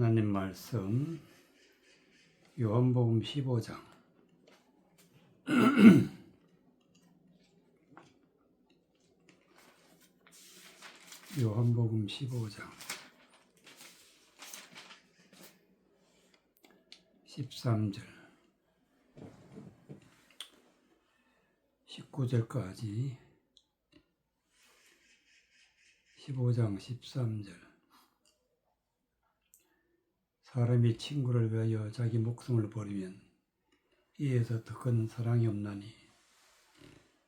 하나님 말씀 요한복음 15장 요한복음 15장 13절 19절까지 15장 13절 사람이 친구를 위하여 자기 목숨을 버리면 이에서 더 큰 사랑이 없나니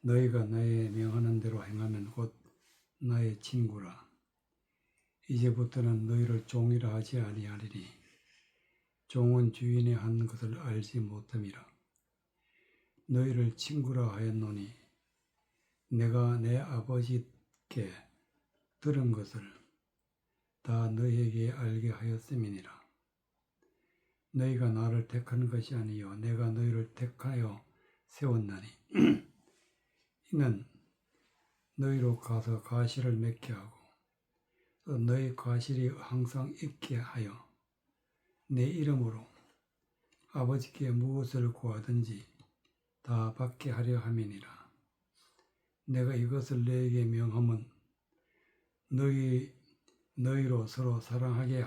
너희가 나의 명하는 대로 행하면 곧 나의 친구라. 이제부터는 너희를 종이라 하지 아니하리니 종은 주인의 한 것을 알지 못함이라. 너희를 친구라 하였노니 내가 내 아버지께 들은 것을 다 너희에게 알게 하였음이니라. 너희가 나를 택한 것이 아니요 내가 너희를 택하여 세웠나니 이는 너희로 가서 가시를 맺게 하고 또 너희 가시리 항상 있게 하여 내 이름으로 아버지께 무엇을 구하든지 다 받게 하려 함이니라. 내가 이것을 너희에게 명함은 너희로 서로 사랑하게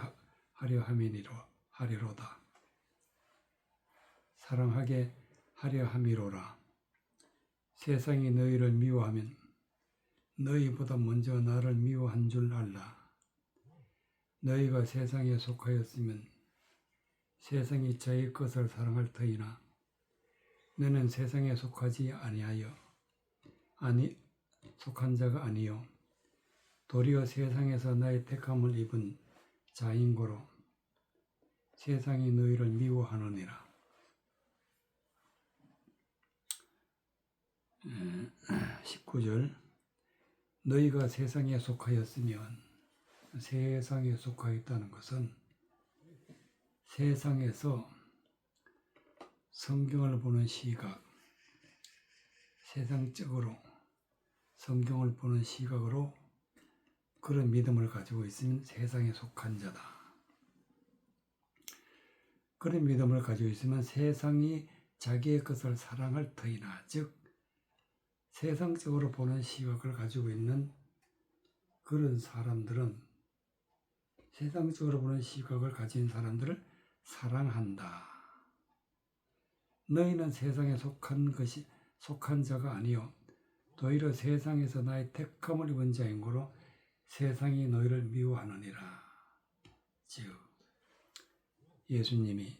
하려 함이로다. 사랑하게 하려 함이로라. 세상이 너희를 미워하면 너희보다 먼저 나를 미워한 줄 알라. 너희가 세상에 속하였으면 세상이 자기 것을 사랑할 터이나 너는 세상에 속하지 속한 자가 아니요 도리어 세상에서 나의 택함을 입은 자인 고로 세상이 너희를 미워하느니라. 19절 너희가 세상에 속하였으면 세상에 속하였다는 것은 세상에서 성경을 보는 시각, 세상적으로 성경을 보는 시각으로 그런 믿음을 가지고 있으면 세상에 속한 자다. 그런 믿음을 가지고 있으면 세상이 자기의 것을 사랑할 터이나 즉 세상적으로 보는 시각을 가지고 있는 그런 사람들은 세상적으로 보는 시각을 가진 사람들을 사랑한다. 너희는 세상에 속한 자가 아니요 도리어 세상에서 나의 택함을 입은 자인 고로 세상이 너희를 미워하느니라. 즉 예수님이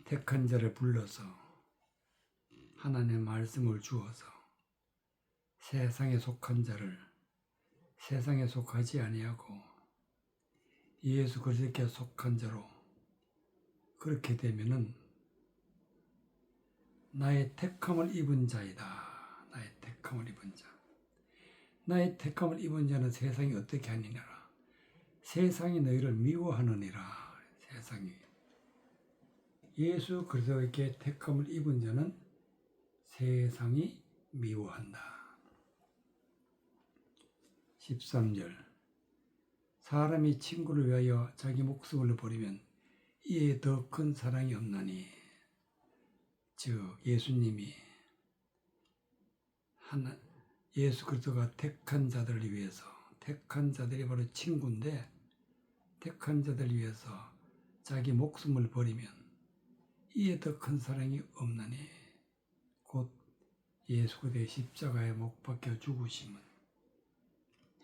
택한 자를 불러서 하나님의 말씀을 주어서 세상에 속한 자를 세상에 속하지 아니하고 예수 그리스도께 속한 자로 그렇게 되면은 나의 택함을 입은 자이다. 나의 택함을 입은 자. 나의 택함을 입은 자는 세상이 어떻게 하느니라. 세상이 너희를 미워하느니라. 세상이. 예수 그리스도께 택함을 입은 자는 세상이 미워한다. 13절 사람이 친구를 위하여 자기 목숨을 버리면 이에 더 큰 사랑이 없나니 즉 예수님이 예수 그리스도가 택한 자들을 위해서 택한 자들이 바로 친구인데 택한 자들을 위해서 자기 목숨을 버리면 이에 더 큰 사랑이 없나니 곧 예수 그리스도의 십자가에 못 박혀 죽으심은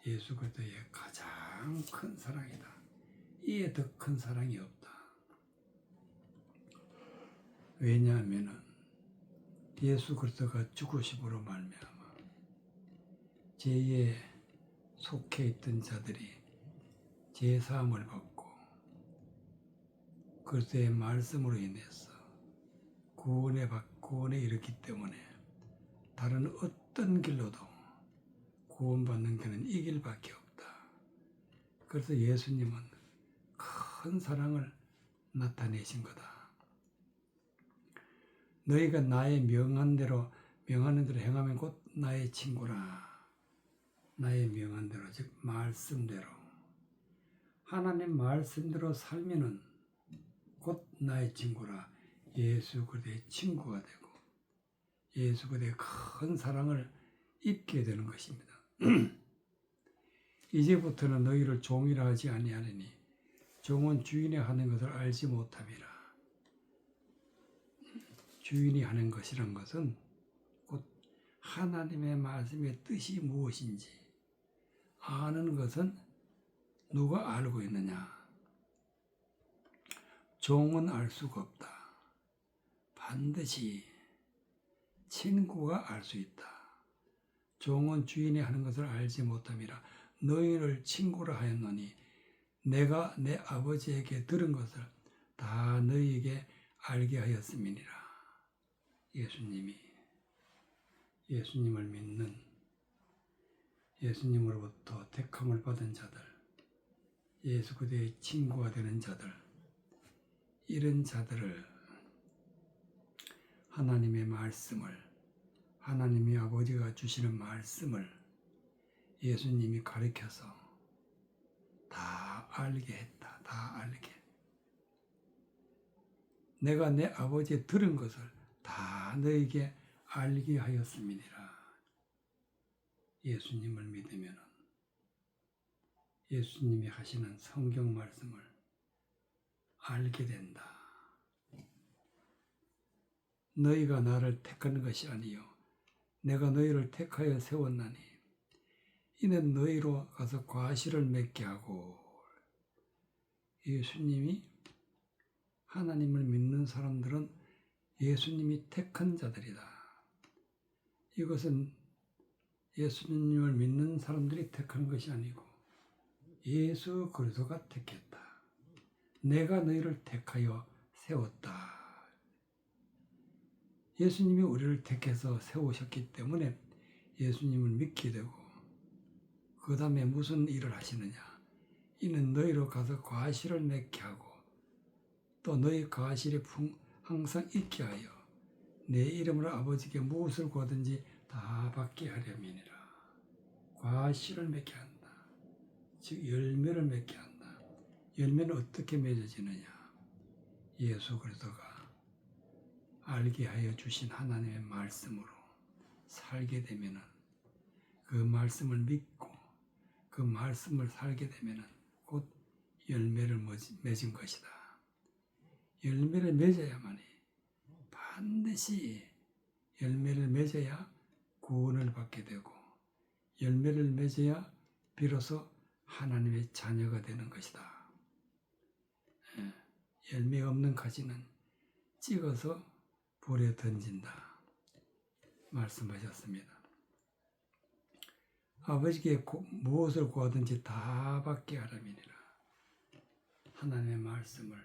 예수 그리스도의 가장 큰 사랑이다. 이에 더 큰 사랑이 없다. 왜냐하면 예수 그리스도가 죽으심으로 말미암아 죄에 속해 있던 자들이 죄 사함을 받고 그리스도의 말씀으로 인해서 구원에 이르기 때문에 다른 어떤 길로도 구원받는 길은 이 길밖에 없다. 그래서 예수님은 큰 사랑을 나타내신 거다. 너희가 나의 명하는 대로 행하면 곧 나의 친구라. 나의 명한 대로 즉 말씀대로 하나님 말씀대로 살면은 곧 나의 친구라 예수 그리스도의 친구가 되고 예수 그리스도의 큰 사랑을 입게 되는 것입니다. 이제부터는 너희를 종이라 하지 아니하리니 종은 주인이 하는 것을 알지 못함이라. 주인이 하는 것이란 것은 곧 하나님의 말씀의 뜻이 무엇인지 아는 것은 누가 알고 있느냐? 종은 알 수가 없다. 반드시 친구가 알 수 있다. 종은 주인이 하는 것을 알지 못함이라. 너희를 친구라 하였노니 내가 내 아버지에게 들은 것을 다 너희에게 알게 하였음이니라. 예수님을 믿는 예수님으로부터 택함을 받은 자들, 예수 그리스도의 친구가 되는 자들, 이런 자들을 하나님의 말씀을, 하나님의 아버지가 주시는 말씀을 예수님이 가르쳐서 다 알게 했다. 다 알게. 내가 내 아버지의 들은 것을 다 너에게 알게 하였음이니라. 예수님을 믿으면 예수님이 하시는 성경 말씀을 알게 된다. 너희가 나를 택한 것이 아니요 내가 너희를 택하여 세웠나니 이는 너희로 가서 과실을 맺게 하고. 예수님이 하나님을 믿는 사람들은 예수님이 택한 자들이다. 이것은 예수님을 믿는 사람들이 택한 것이 아니고 예수 그리스도가 택했다. 내가 너희를 택하여 세웠다. 예수님이 우리를 택해서 세우셨기 때문에 예수님을 믿게 되고 그 다음에 무슨 일을 하시느냐. 이는 너희로 가서 과실을 맺게 하고 또 너희 과실이 항상 있게 하여 내 이름으로 아버지께 무엇을 구하든지 다 받게 하려니라. 과실을 맺게 한다. 즉 열매를 맺게 한다. 열매는 어떻게 맺어지느냐. 예수 그리스도가 알게 하여 주신 하나님의 말씀으로 살게 되면은 그 말씀을 믿고 그 말씀을 살게 되면은 곧 열매를 맺은 것이다. 열매를 맺어야만이 반드시 열매를 맺어야 구원을 받게 되고 열매를 맺어야 비로소 하나님의 자녀가 되는 것이다. 열매 없는 가지는 찍어서 불에 던진다 말씀하셨습니다. 아버지께 무엇을 구하든지 다 받게 하라미니라. 하나님의 말씀을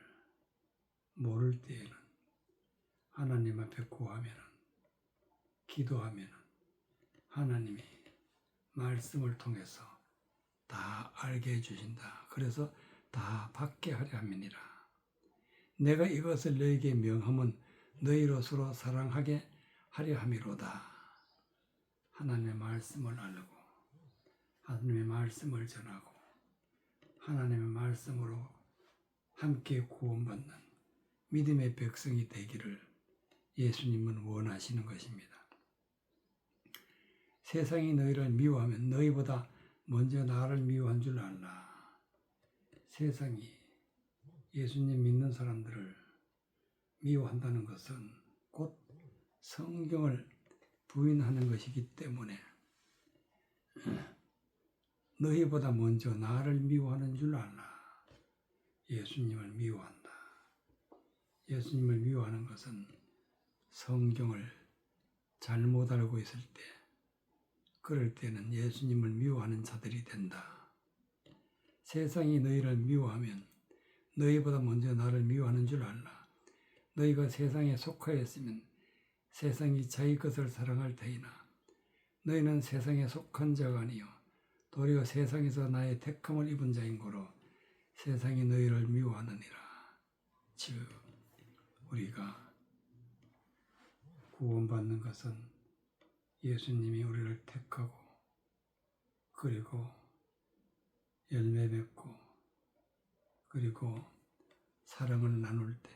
모를 때에는 하나님 앞에 구하면 기도하면 하나님이 말씀을 통해서 다 알게 해주신다. 그래서 다 받게 하려 함이니라. 내가 이것을 너에게 명함은 너희로 서로 사랑하게 하려 함이로다. 하나님의 말씀을 알고 하나님의 말씀을 전하고 하나님의 말씀으로 함께 구원받는 믿음의 백성이 되기를 예수님은 원하시는 것입니다. 세상이 너희를 미워하면 너희보다 먼저 나를 미워한 줄 알라. 세상이 예수님 믿는 사람들을 미워한다는 것은 곧 성경을 부인하는 것이기 때문에 너희보다 먼저 나를 미워하는 줄 알라. 예수님을 미워한다. 예수님을 미워하는 것은 성경을 잘못 알고 있을 때 그럴 때는 예수님을 미워하는 자들이 된다. 세상이 너희를 미워하면 너희보다 먼저 나를 미워하는 줄 알라. 너희가 세상에 속하였으면 세상이 자기 것을 사랑할 터이나 너희는 세상에 속한 자가 아니요 도리어 세상에서 나의 택함을 입은 자인 고로 세상이 너희를 미워하느니라. 즉 우리가 구원받는 것은 예수님이 우리를 택하고 그리고 열매 맺고 그리고 사랑을 나눌 때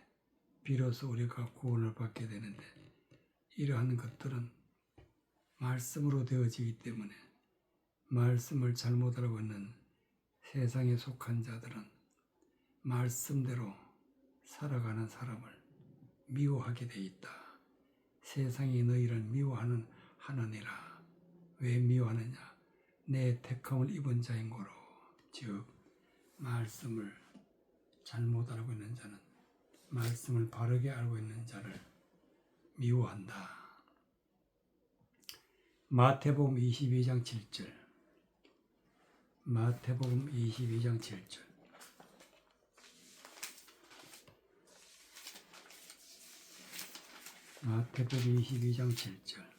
비로소 우리가 구원을 받게 되는데, 이러한 것들은 말씀으로 되어지기 때문에 말씀을 잘못 알고 있는 세상에 속한 자들은 말씀대로 살아가는 사람을 미워하게 돼 있다. 세상이 너희를 미워하는 하느니라. 왜 미워하느냐? 내 택함을 입은 자인 거로. 즉 말씀을 잘못 알고 있는 자는 말씀을 바르게 알고 있는 자를 미워한다. 마태복음 22장 7절. 마태복음 22장 7절. 마태복음 22장 7절.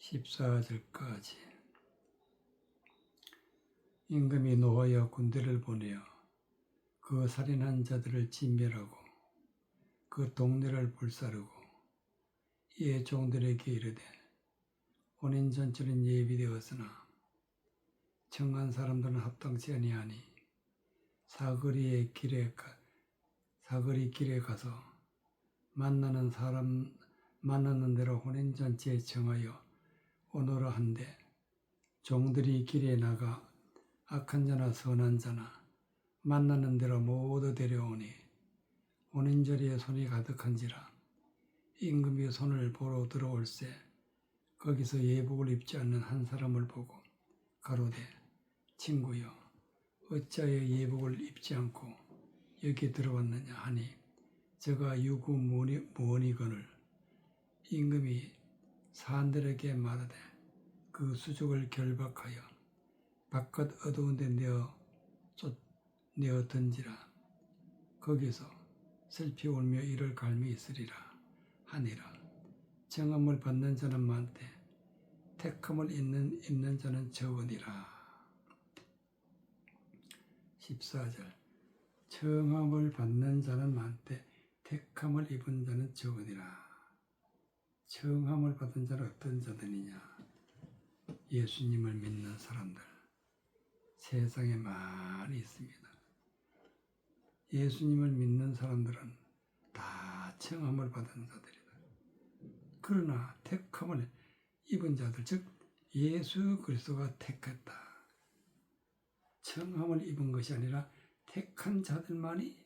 14절까지. 임금이 노하여 군대를 보내어 그 살인한 자들을 진멸하고 그 동네를 불사르고 이에 종들에게 이르되 혼인잔치는 예비되었으나 청한 사람들은 합당치 아니하니 사거리 길에 가서 만나는 대로 혼인잔치에 청하여 오너라 한데, 종들이 길에 나가 악한 자나 선한 자나 만나는 대로 모두 데려오니 혼인자리에 손이 가득한지라. 임금이 손을 보러 들어올세 거기서 예복을 입지 않는 한 사람을 보고 가로되 친구여, 어찌하여 예복을 입지 않고 여기 들어왔느냐 하니 저가 유구 무언이거늘. 임금이 사람들에게 말하되 그 수족을 결박하여 바깥 어두운 데 내어 던지라. 거기서 슬피 울며 이를 갈미 있으리라 하니라. 정함을 받는 자는 많되 택함을 입는 자는 적으니라. 14절. 정함을 받는 자는 많되 택함을 입은 자는 적으니라. 정함을 받은 자는 어떤 자들이냐? 예수님을 믿는 사람들. 세상에 많이 있습니다. 예수님을 믿는 사람들은 다 청함을 받은 자들이다. 그러나 택함을 입은 자들, 즉 예수 그리스도가 택했다. 청함을 입은 것이 아니라 택한 자들만이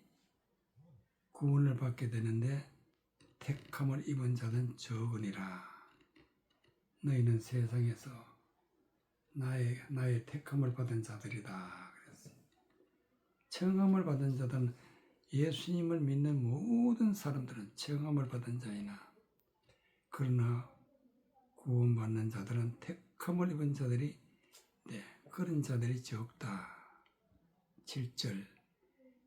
구원을 받게 되는데, 택함을 입은 자는 적으니라. 너희는 세상에서 나의 택함을 받은 자들이다. 그랬어요. 청함을 받은 자들은, 예수님을 믿는 모든 사람들은 청함을 받은 자이나, 그러나 구원받는 자들은 택함을 입은 자들이, 그런 자들이 적다. 7절.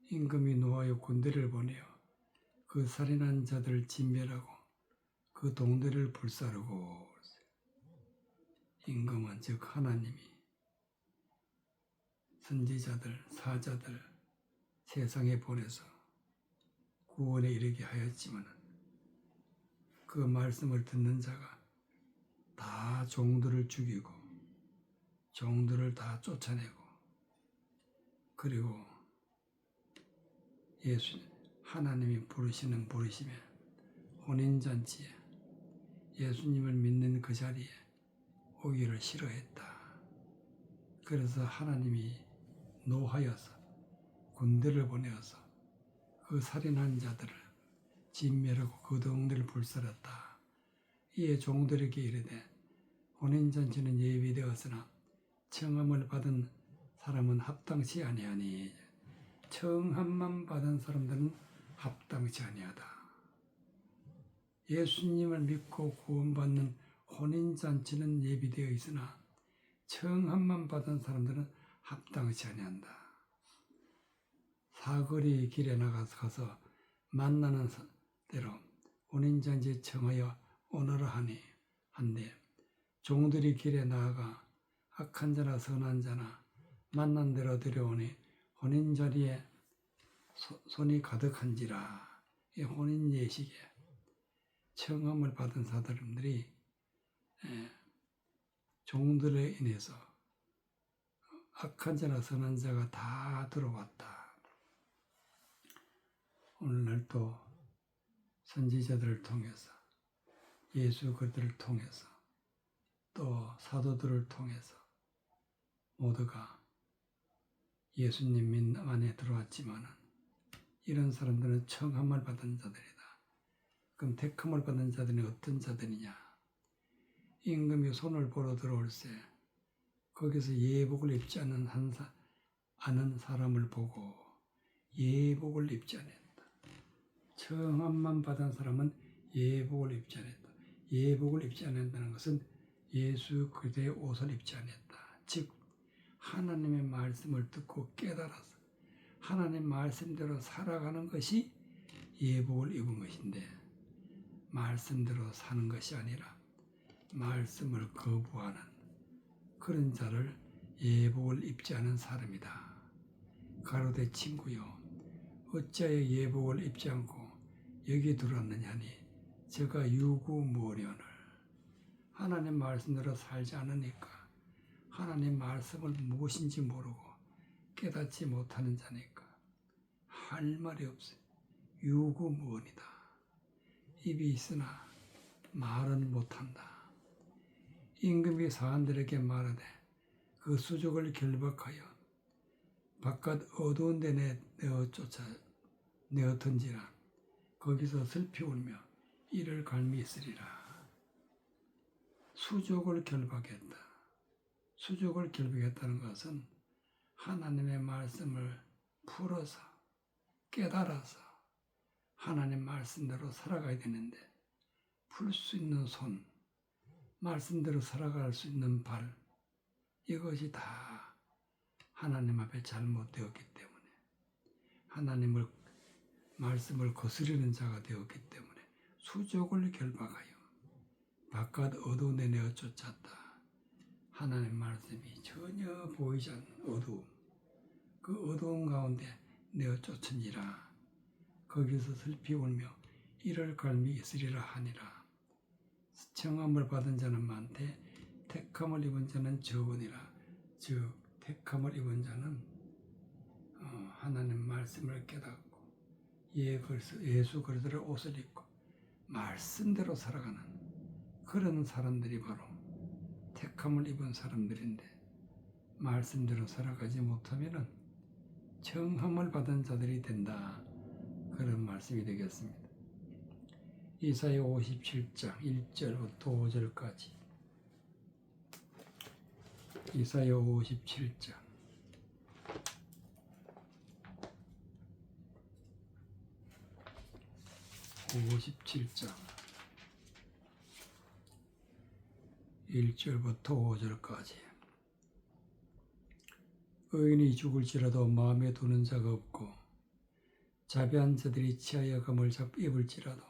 임금이 노하여 군대를 보내어 그 살인한 자들을 진멸하고 그 동네를 불사르고. 임금은 즉 하나님이 선지자들, 사자들 세상에 보내서 구원에 이르게 하였지만, 그 말씀을 듣는 자가 다 종들을 죽이고 종들을 다 쫓아내고, 그리고 하나님이 부르시는 부르심에 혼인잔치에 예수님을 믿는 그 자리에 오기를 싫어했다. 그래서 하나님이 노하여서 군대를 보내어서 그 살인한 자들을 진멸하고 그 동네를 불살랐다. 이에 종들에게 이르되 혼인잔치는 예비되었으나 청함을 받은 사람은 합당치 아니하니. 청함만 받은 사람들은 합당치 아니하다. 예수님을 믿고 구원받는 혼인잔치는 예비되어 있으나 청함만 받은 사람들은 합당치 아니한다. 사거리 길에 나가서 만나는 대로 혼인잔치에 청하여 오너라 한데, 종들이 길에 나아가 악한 자나 선한 자나 만난 대로 데려오니 혼인자리에 손이 가득한지라. 이 혼인 예식에 청함을 받은 사람들이 종들에 인해서 악한 자나 선한 자가 다 들어왔다. 오늘날 또 선지자들을 통해서 예수 그들을 통해서 또 사도들을 통해서 모두가 예수님 믿음 안에 들어왔지만은 이런 사람들은 청함을 받은 자들이다. 그럼 택함을 받은 자들은 어떤 자들이냐? 임금이 손을 보러 들어올세 거기서 예복을 입지 않은 사람을 보고 예복을 입지 않았다. 청함만 받은 사람은 예복을 입지 않았다. 예복을 입지 않는다는 것은 예수 그리스도의 옷을 입지 않았다. 즉 하나님의 말씀을 듣고 깨달아서 하나님 말씀대로 살아가는 것이 예복을 입은 것인데 말씀대로 사는 것이 아니라 말씀을 거부하는 그런 자를 예복을 입지 않은 사람이다. 가로되 친구여 어찌하여 예복을 입지 않고 여기 들어왔느냐 하니 제가 유구무원을 하나님 말씀대로 살지 않으니까 하나님 말씀을 무엇인지 모르고 깨닫지 못하는 자니까 할 말이 없어요. 유구무원이다. 입이 있으나 말은 못한다. 임금이 사람들에게 말하되 그 수족을 결박하여 바깥 어두운 데 내어 던지라. 거기서 슬피 울며 이를 갈미 있으리라. 수족을 결박했다. 수족을 결박했다는 것은 하나님의 말씀을 풀어서 깨달아서 하나님 말씀대로 살아가야 되는데 풀 수 있는 손, 말씀대로 살아갈 수 있는 발, 이것이 다 하나님 앞에 잘못되었기 때문에 하나님을 말씀을 거스르는 자가 되었기 때문에 수족을 결박하여 바깥 어두운 데 내어 쫓았다. 하나님 말씀이 전혀 보이지 않는 어두움, 그 어두운 가운데 내어 쫓으니라. 거기서 슬피 울며 이를 갈미 있으리라 하니라. 청함을 받은 자는 많되 택함을 입은 자는 적으니라. 즉 택함을 입은 자는 하나님 말씀을 깨닫고 예수 그리스도의 옷을 입고 말씀대로 살아가는 그런 사람들이 바로 택함을 입은 사람들인데 말씀대로 살아가지 못하면은 청함을 받은 자들이 된다. 그런 말씀이 되겠습니다. 이사야 57장 1절부터 5절까지. 이사야 57장 1절부터 5절까지. 의인이 죽을지라도 마음에 두는 자가 없고 자비한 자들이 치하여 검을 입을지라도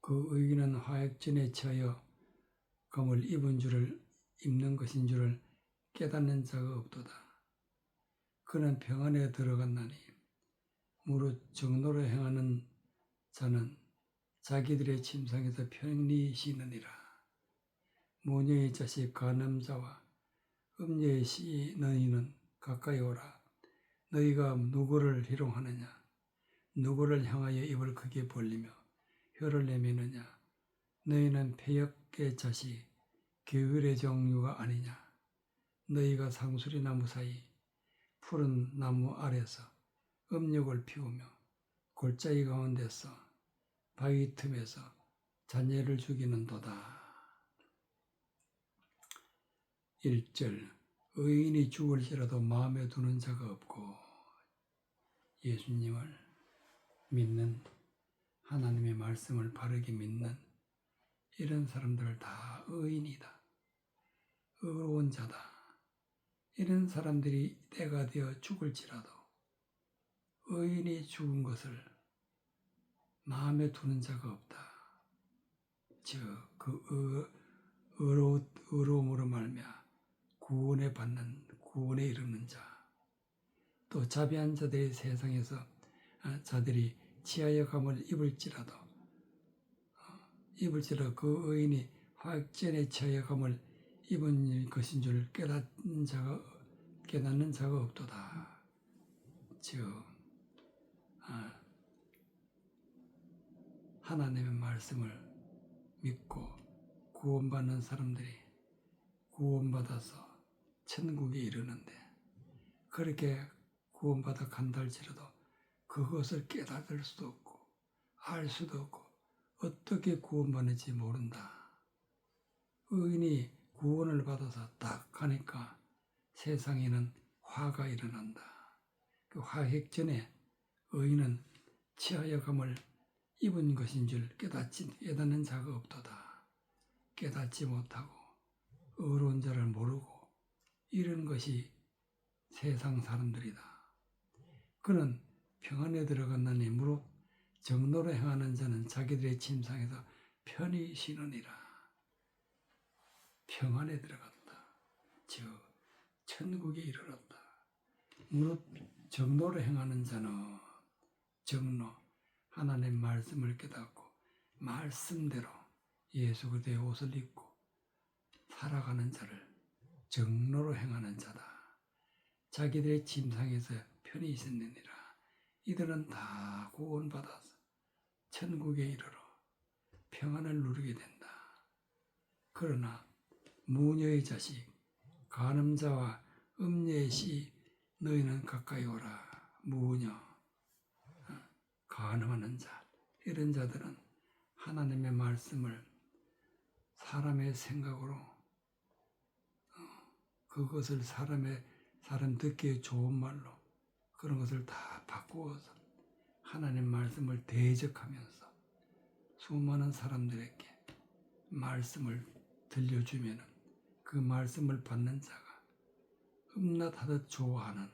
그 의인은 화약전에 치하여 검을 입는 것인 줄을 깨닫는 자가 없도다. 그는 평안에 들어갔나니 무릇 정로로 행하는 자는 자기들의 침상에서 편히 쉬느니라. 모녀의 자식 간음자와 음녀의 씨 너희는 가까이 오라. 너희가 누구를 희롱하느냐? 누구를 향하여 입을 크게 벌리며 혀를 내미느냐? 너희는 패역의 자식 게으르의 정류가 아니냐? 너희가 상수리 나무 사이 푸른 나무 아래서 음욕을 피우며 골짜기 가운데서 바위 틈에서 자녀를 죽이는도다. 1절 의인이 죽을지라도 마음에 두는 자가 없고 예수님을 믿는 하나님의 말씀을 바르게 믿는 이런 사람들 다 의인이다. 의로운 자다. 이런 사람들이 때가 되어 죽을지라도 의인이 죽은 것을 마음에 두는 자가 없다. 즉 그 의로움으로 말미암아 구원에 이르는 자, 또 자비한 자들이 세상에서 자들이 치하여 감을 입을지라도 그 의인이 화익전의 처여감을 입은 것인 줄 깨닫는 자가 없도다. 즉 하나님의 말씀을 믿고 구원받는 사람들이 구원받아서 천국에 이르는데, 그렇게 구원받아 간다 할지라도 그것을 깨달을 수도 없고 알 수도 없고 어떻게 구원받는지 모른다. 의인이 구원을 받아서 딱 가니까 세상에는 화가 일어난다. 그 화핵전에 의인은 치하여감을 입은 것인 줄 깨닫는 자가 없도다. 깨닫지 못하고 의로운 자를 모르고 이런 것이 세상 사람들이다. 그는 평안에 들어갔나니 무릇 정로로 행하는 자는 자기들의 침상에서 편히 쉬느니라. 평안에 들어갔다. 즉 천국에 이르렀다. 무릇 정로로 행하는 자는, 정로, 하나님 말씀을 깨닫고 말씀대로 예수 그리스도의 옷을 입고 살아가는 자를 정로로 행하는 자다. 자기들의 침상에서 편히 있었느니라. 이들은 다 구원받아서 천국에 이르러 평안을 누리게 된다. 그러나 무녀의 자식, 간음자와 음녀의 씨, 너희는 가까이 오라. 무녀, 간음하는 자, 이런 자들은 하나님의 말씀을 사람의 생각으로, 그것을 사람 듣기에 좋은 말로 그런 것을 다 바꾸어서 하나님 말씀을 대적하면서 수많은 사람들에게 말씀을 들려주면 그 말씀을 받는 자가 음란하듯 좋아하는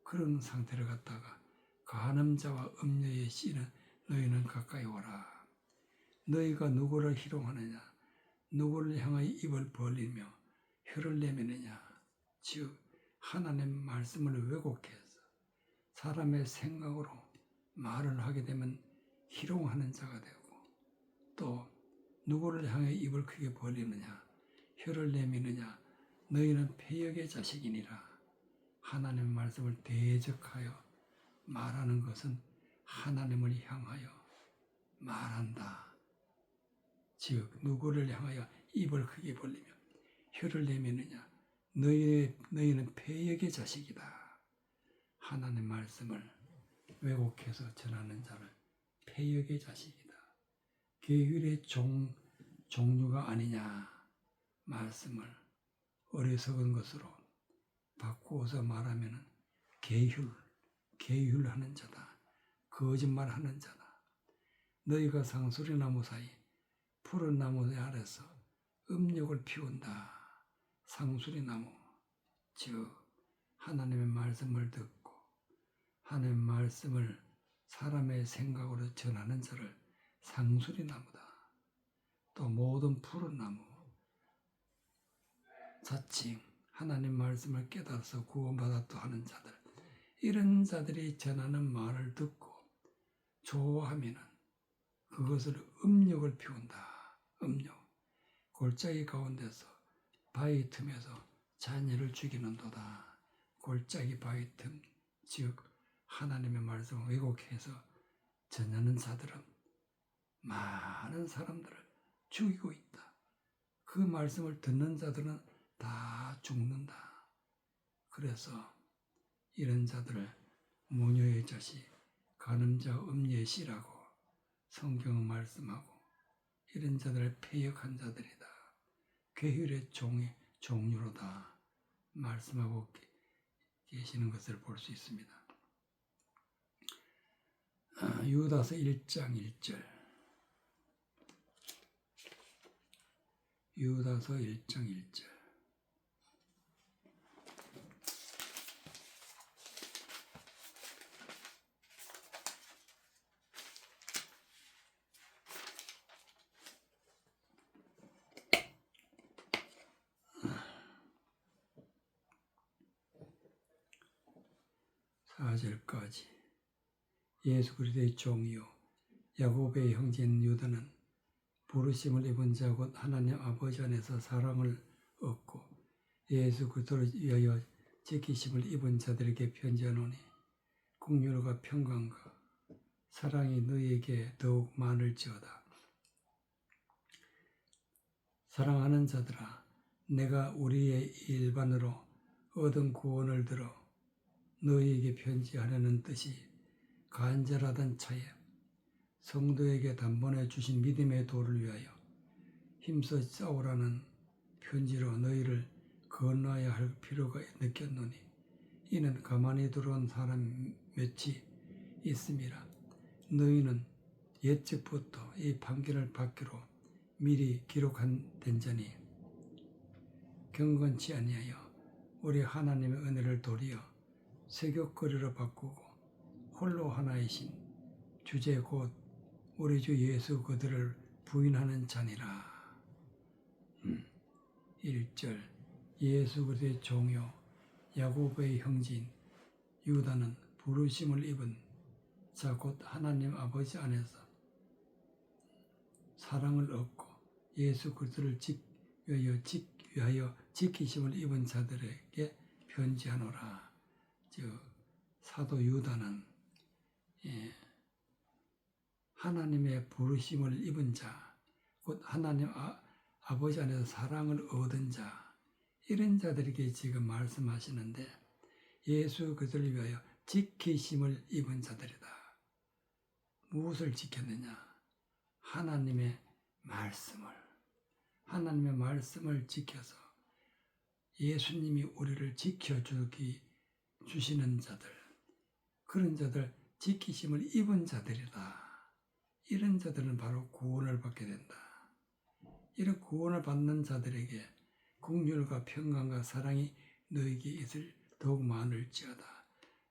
그런 상태를 갖다가, 간음자와 음녀의 씨는 너희는 가까이 오라. 너희가 누구를 희롱하느냐, 누구를 향하여 입을 벌리며 혀를 내미느냐. 즉 하나님 말씀을 왜곡해서 사람의 생각으로 말을 하게 되면 희롱하는 자가 되고, 또 누구를 향해 입을 크게 벌리느냐, 혀를 내미느냐, 너희는 패역의 자식이니라. 하나님 말씀을 대적하여 말하는 것은 하나님을 향하여 말한다. 즉 누구를 향하여 입을 크게 벌리며 혀를 내미느냐, 너희는 패역의 자식이다. 하나님 말씀을 왜곡해서 전하는 자를 패역의 자식이다. 계율의 종류가 아니냐. 말씀을 어리석은 것으로 바꾸어서 말하면 계율하는 자다. 거짓말하는 자다. 너희가 상수리나무 사이 푸른 나무 아래서 음욕을 피운다. 상수리나무, 즉 하나님의 말씀을 듣고 하나님의 말씀을 사람의 생각으로 전하는 자를 상수리나무다. 또 모든 푸른 나무, 자칭 하나님 말씀을 깨달아서 구원받았다 하는 자들, 이런 자들이 전하는 말을 듣고 좋아하면 그것을 음욕을 피운다. 음욕, 골짜기 가운데서 바위 틈에서 자녀를 죽이는도다. 골짜기 바위 틈, 즉 하나님의 말씀을 왜곡해서 전하는 자들은 많은 사람들을 죽이고 있다. 그 말씀을 듣는 자들은 다 죽는다. 그래서 이런 자들을 무녀의 자식, 간음자, 음녀의 씨라고 성경은 말씀하고, 이런 자들을 패역한 자들이다. 계율의 종류로다 말씀하고 계시는 것을 볼 수 있습니다. 유다서 1장 1절, 유다서 1장 1절. 사절까지. 예수 그리스도의 종이요 야곱의 형제인 유다는 부르심을 입은 자 곧 하나님 아버지 안에서 사랑을 얻고 예수 그리스도를 위하여 지키심을 입은 자들에게 편지하노니 긍휼과 평강과 사랑이 너희에게 더욱 많을지어다. 사랑하는 자들아, 내가 우리의 일반으로 얻은 구원을 들어 너희에게 편지하려는 뜻이 간절하던 차에 성도에게 단번에 주신 믿음의 도를 위하여 힘써 싸우라는 편지로 너희를 건너야 할 필요가 느꼈노니 이는 가만히 들어온 사람 몇이 있음이라. 너희는 옛적부터 이 판결을 받기로 미리 기록한 된자니 경건치 아니하여 우리 하나님의 은혜를 도리어 세격거리로 바꾸고 홀로 하나이신 주제 곧 우리 주 예수 그들을 부인하는 자니라. 1절 예수 그리스도의 종요 야고보의 형제인 유다는 부르심을 입은 자 곧 하나님 아버지 안에서 사랑을 얻고 예수 그리스도를 위하여 지키심을 입은 자들에게 편지하노라. 즉 사도 유다는 하나님의 부르심을 입은 자, 곧 하나님 아버지 안에서 사랑을 얻은 자, 이런 자들에게 지금 말씀하시는데 예수 그리스도를 위하여 지키심을 입은 자들이다. 무엇을 지켰느냐? 하나님의 말씀을 지켜서 예수님이 우리를 지키시는 자들, 그런 자들 지키심을 입은 자들이다. 이런 자들은 바로 구원을 받게 된다. 이런 구원을 받는 자들에게 긍휼과 평강과 사랑이 너에게 있을 더욱 많을지어다.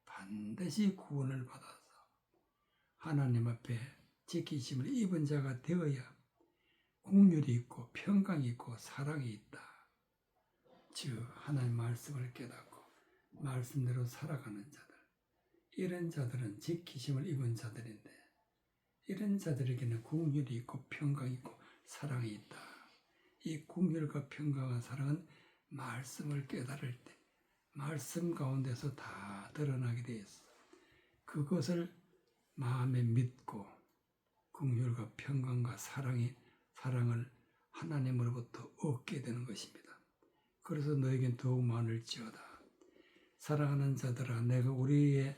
반드시 구원을 받아서 하나님 앞에 지키심을 입은 자가 되어야 긍휼이 있고 평강이 있고 사랑이 있다. 즉 하나님의 말씀을 깨닫고 말씀대로 살아가는 자들, 이런 자들은 지키심을 입은 자들인데 이런 자들에게는 긍휼이 있고 평강이 있고 사랑이 있다. 이 긍휼과 평강과 사랑은 말씀을 깨달을 때 말씀 가운데서 다 드러나게 되어 있어. 그것을 마음에 믿고 긍휼과 평강과 사랑을 하나님으로부터 얻게 되는 것입니다. 그래서 너에겐 더욱 많을지어다. 사랑하는 자들아, 내가 우리의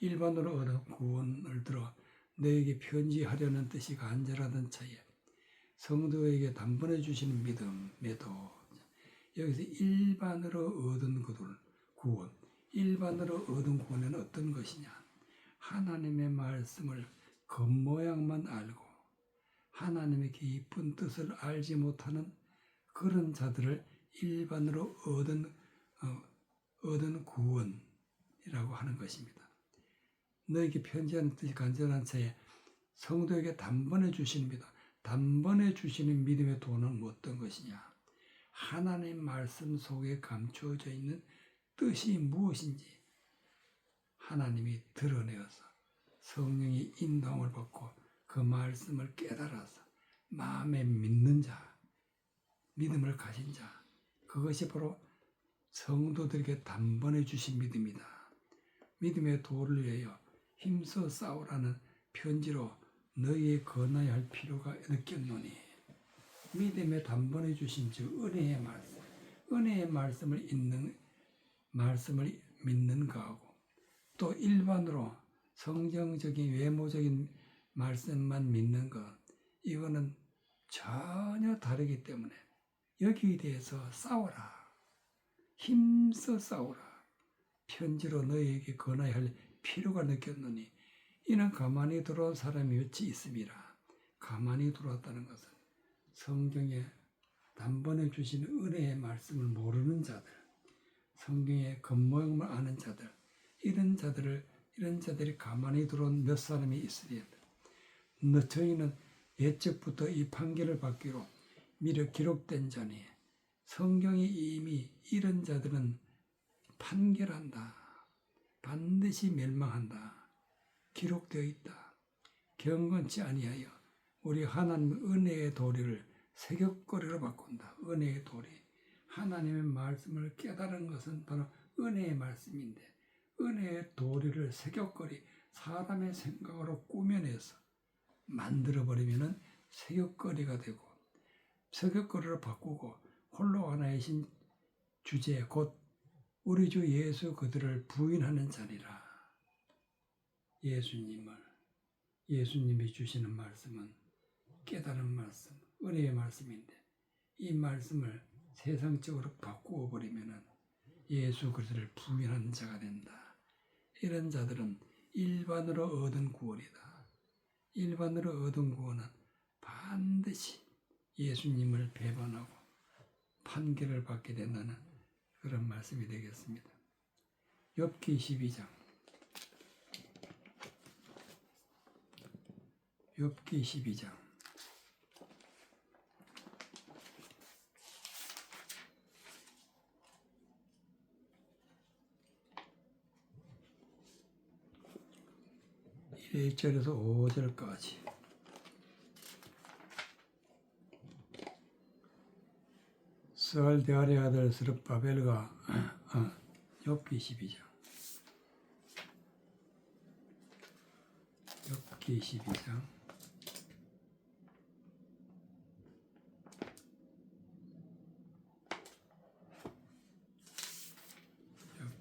일반으로 얻은 구원을 들어 너에게 편지하려는 뜻이 간절하던 차에 성도에게 단번에 주시는 믿음의 도. 여기서 일반으로 얻은 구원, 일반으로 얻은 구원은 어떤 것이냐? 하나님의 말씀을 겉모양만 알고 하나님의 깊은 뜻을 알지 못하는 그런 자들을 일반으로 얻은 구원이라고 하는 것입니다. 너에게 편지하는 뜻이 간절한 차에 성도에게 단번에 주시는 믿음, 단번에 주시는 믿음의 도는 어떤 것이냐? 하나님 말씀 속에 감추어져 있는 뜻이 무엇인지 하나님이 드러내어서 성령의 인도함을 받고 그 말씀을 깨달아서 마음에 믿는 자, 믿음을 가진 자, 그것이 바로 성도들에게 단번에 주신 믿음이다. 믿음의 도를 위하여 힘써 싸우라는 편지로 너희에 건너야 할 필요가 느꼈노니 믿음의 단번에 주신 즉 은혜의 말씀, 은혜의 말씀을 믿는 거하고 또 일반으로 성경적인 외모적인 말씀만 믿는 것, 이거는 전혀 다르기 때문에 여기에 대해서 싸워라. 힘써 싸우라. 편지로 너희에게 권하여 할 필요가 느꼈노니 이는 가만히 들어온 사람이 몇이 있음이라. 가만히 들어왔다는 것은 성경에 단번에 주시는 은혜의 말씀을 모르는 자들, 성경의 겉모양을 아는 자들, 이런 자들이 가만히 들어온 몇 사람이 있으리. 저희는 옛적부터 이 판결을 받기로 미리 기록된 자니 성경이 이미 이런 자들은 판결한다. 반드시 멸망한다. 기록되어 있다. 경건치 아니하여 우리 하나님 은혜의 도리를 세격거리로 바꾼다. 은혜의 도리. 하나님의 말씀을 깨달은 것은 바로 은혜의 말씀인데 은혜의 도리를 세격거리 사람의 생각으로 꾸며내서 만들어버리면 세격거리가 되고 세격거리로 바꾸고 홀로 하나이신 주제 곧 우리 주 예수 그들을 부인하는 자리라. 예수님이 주시는 말씀은 깨달은 말씀, 은혜의 말씀인데 이 말씀을 세상적으로 바꾸어 버리면 예수 그리스도를 부인하는 자가 된다. 이런 자들은 일반으로 얻은 구원이다. 일반으로 얻은 구원은 반드시 예수님을 배반하고 판결을 받게 된다는 그런 말씀이 되겠습니다. 욥기 12장 욥기 12장 1절에서 5절까지 스알데알의 아들 스룹바벨과 욥기 12장 욥기 12장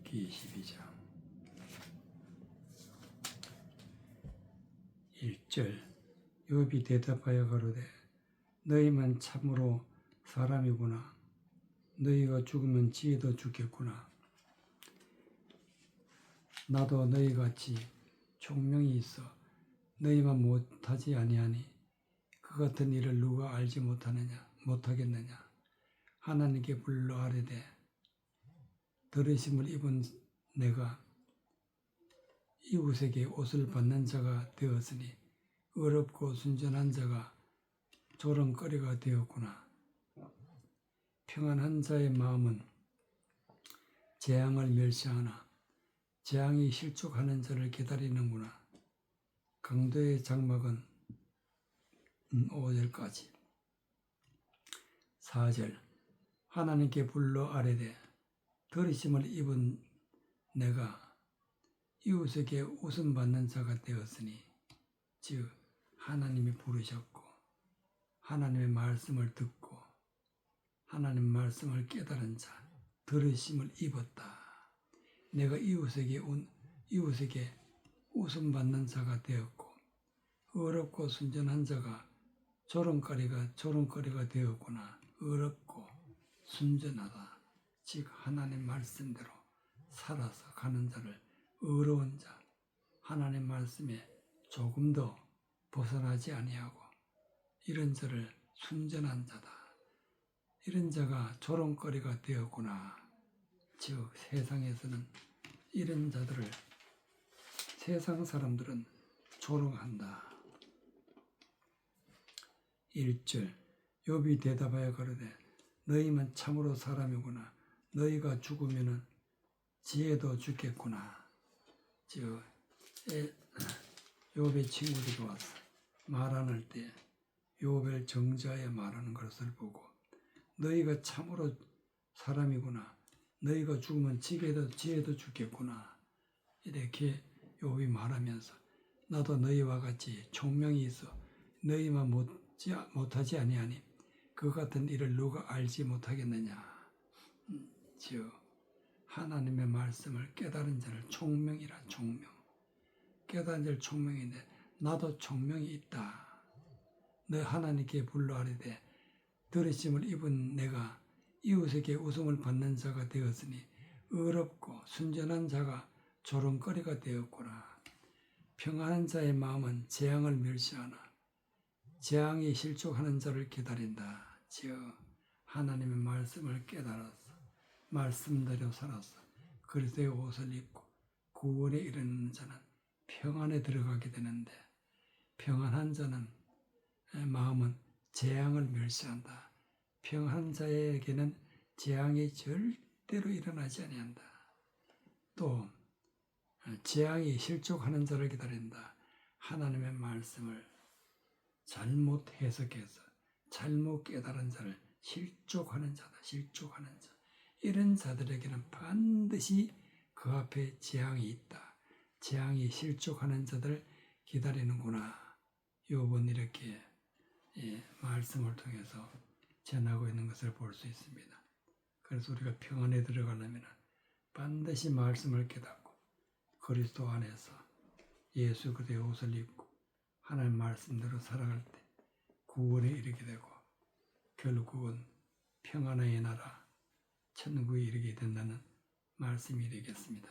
욥기 12장 1절 욥이 대답하여 가로되 너희만 참으로 사람이구나. 너희가 죽으면 지혜도 죽겠구나. 나도 너희같이 총명이 있어 너희만 못하지 아니하니 그 같은 일을 누가 알지 못하겠느냐. 하나님께 불러 아뢰되 들으심을 입은 내가 이웃에게 옷을 받는 자가 되었으니 어렵고 순전한 자가 조롱거리가 되었구나. 평안한 자의 마음은 재앙을 멸시하나 재앙이 실족하는 자를 기다리는구나. 강도의 장막은 5절까지 4절 하나님께 불러 아뢰되 들으심을 입은 내가 이웃에게 웃음 받는 자가 되었으니 즉 하나님이 부르셨고 하나님의 말씀을 듣고 하나님 말씀을 깨달은 자 들으심을 입었다. 내가 이웃에게 웃음 받는 자가 되었고 어렵고 순전한 자가 조롱거리가 되었구나. 어렵고 순전하다. 즉 하나님 말씀대로 살아서 가는 자를 어려운 자, 하나님 말씀에 조금도 벗어나지 아니하고 이런 자를 순전한 자다. 이런 자가 조롱거리가 되었구나. 즉 세상에서는 이런 자들을 세상 사람들은 조롱한다. 1절 욥이 대답하여 가로되 너희만 참으로 사람이구나. 너희가 죽으면은 지혜도 죽겠구나. 즉 욥의 친구들이 와서 말하는 때 욥을 정자에 말하는 것을 보고 너희가 참으로 사람이구나. 너희가 죽으면 지혜도 죽겠구나. 이렇게 욥이 말하면서 나도 너희와 같이 총명이 있어 너희만 못하지 아니하니 그 같은 일을 누가 알지 못하겠느냐. 즉 하나님의 말씀을 깨달은 자를 총명이라. 총명. 깨달은 자를 총명인데 나도 총명이 있다. 너 하나님께 불러 아뢰되 들으심을 입은 내가 이웃에게 웃음을 받는 자가 되었으니 어렵고 순전한 자가 조롱거리가 되었구나. 평안한 자의 마음은 재앙을 멸시하나 재앙이 실족하는 자를 기다린다. 즉 하나님의 말씀을 깨달아서 말씀대로 살아서 그리스도의 옷을 입고 구원에 이르는 자는 평안에 들어가게 되는데 평안한 자는 마음은 재앙을 멸시한다. 평안한 자에게는 재앙이 절대로 일어나지 아니한다. 또 재앙이 실족하는 자를 기다린다. 하나님의 말씀을 잘못 해석해서 잘못 깨달은 자를 실족하는 자다. 실족하는 자. 이런 자들에게는 반드시 그 앞에 재앙이 있다. 재앙이 실족하는 자들 기다리는구나. 욥은 이렇게 말씀을 통해서 전하고 있는 것을 볼 수 있습니다. 그래서 우리가 평안에 들어가려면 반드시 말씀을 깨닫고 그리스도 안에서 예수 그리스도의 옷을 입고 하나님 말씀대로 살아갈 때 구원에 이르게 되고 결국은 평안의 나라 천국에 이르게 된다는 말씀이 되겠습니다.